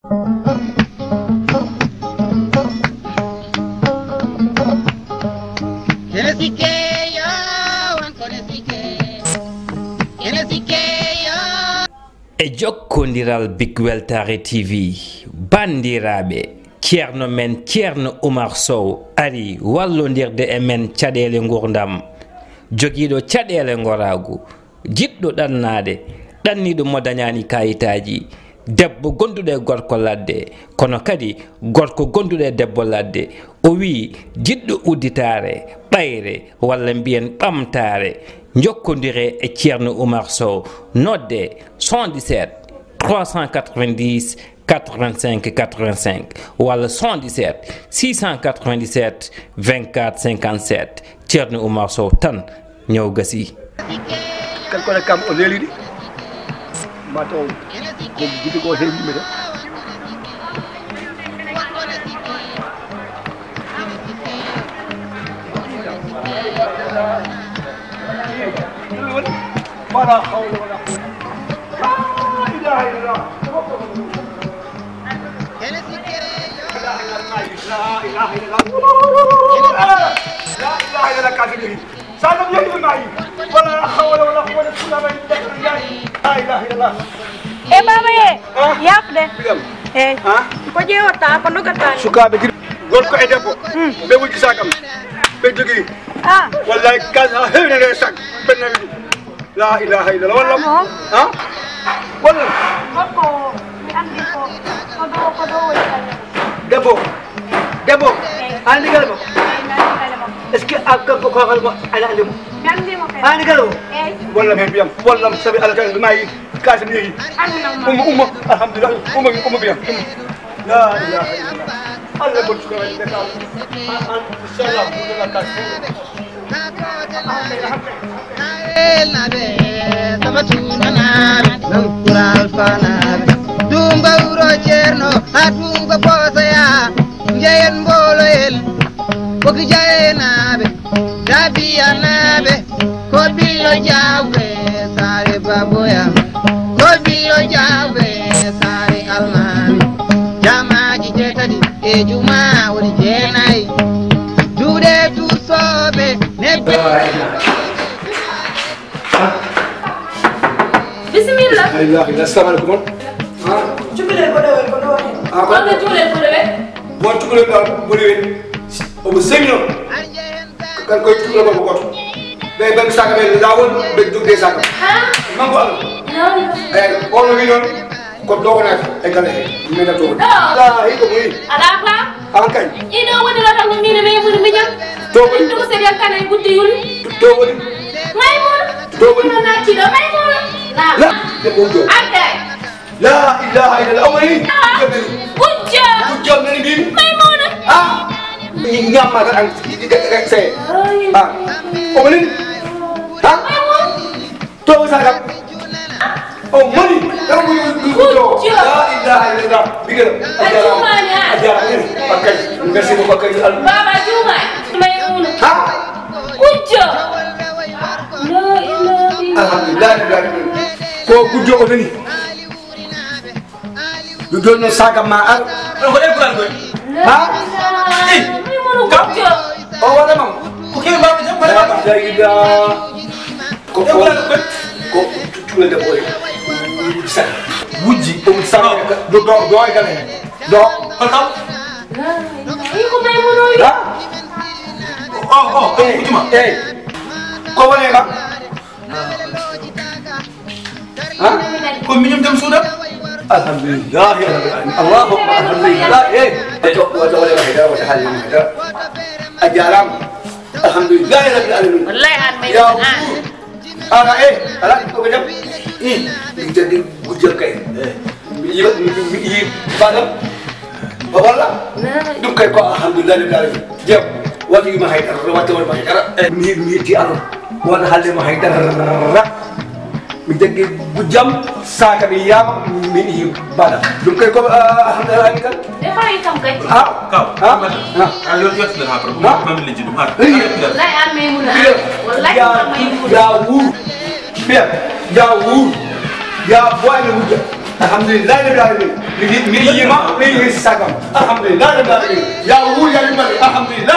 e jokkondiral Big Weltare TV bandiraɓe ceerno men ceerno Oumar Sow ari wallondirde e men caɗele gurdam joguiɗo caɗele goragu jiɗɗo ɗannade ɗanniɗo mo dañani kayitaji debbo gonduɗo e gorko ladde kono kadi gorko gonduɗo e debbo ladde o wi jiɗɗo udditare ɓayre walla mbiyen ɓamtare jokkodire e ceerno Oumar Sow nodde 77 390 85 85 walla 77 697 24 57 ceerno Oumar Sow tan ñaw gasi kalkole kam o leeliɗi mataw ko gidi ko heewi mi ولا حول ولا قوة لا إله إلا الله لا إله إلا الله لا إله إلا كافرين سالم يجري معي ولا حول ولا قوة إلا بالله لا إله إلا الله eh mama ye yafde eh ko jeewata ko nogata sukaɓe gorko e debbo ɓe wuji sakam ɓe jogui wallahi kaza hewnere sak ɓe nawi لا إله إلا الله والله ها والله دبو أنا قلبه اسكي أكبر بقى أنا علمه أنا قلبه والله من بيام والله مسبي على كذا معي كاسم يجي الحمد لله بيام لا إله إلا الله الله برشكوا من ذكر السلام عليكم كاسم Dumba uro cerno atunga posaya njeyen mbolo el boki jayenabe rabiyanabe ko bilo jawe sare baboya ko bilo jawe sare almami jamaji jetadi e juma woni jenai dude tu sobe nebe bismillah السلام عليكم jubile ko dewe ko dewe ko de jubile ko dewe bon tukule ba buriwe o bu semino kan koy tukule ba ko be be saka be lawol be dugde saka mango am on wi non ko dogo na e gale mi na to la hi ko muy ala fa an kay ino woni la tan mi ne me woni mi jam to ko to ko se yan kan ay guddi yuli to ko may mo to ko na ci do may mo la de ko do ate لا إله إلا الله أمي وجه وجه من بيم ميمونة نعم ما كان سي أمي تو سارك أمي لا إله إلا الله بيجر أجارم pakai nasi mau pakai Baba Juma Maimunah وجه لا إله إلا Alhamdulillah ko kujo oni Duduk no saga maar. Ko e bukan ko. Ha? وجه Oh wala mang. Ko ke ba jam ba ba. Daida. Ko E bukan ko. Ko tule de boy. Sa. Wuji o sa do ay gale. Do. Ko kam. Iko Maimunah Ha? Oh, ujuma. Ko wala ba? Ha? Ko minum jam sudah. Alhamdulillah ya rabbil alamin. Allahumma alhamdulillah. Wajah wala hada wa tahallil hada. Ajaram. Alhamdulillah ya rabbil alamin. Wallahi an Ya Maimunah ala ala ko gajam. Jadi gujal kay. Yi badam. Wala. Dum kay ko alhamdulillah ya rabbil alamin. Jam. Wati ma haydar wati ma haydar. Mi ti Allah. Wala halle ma haydar. Mi jagi bujam saka bi yam mi bada dum kay ko alhamdulillah kan defay kam kay Ayo yo sudah ha pro ma mi leji dum ha. wallahi an Maimunah wallahi ya wu ya boy ni wuja alhamdulillah rabbil alamin mi yima mi sagam alhamdulillah rabbil alamin ya wu ya mali alhamdulillah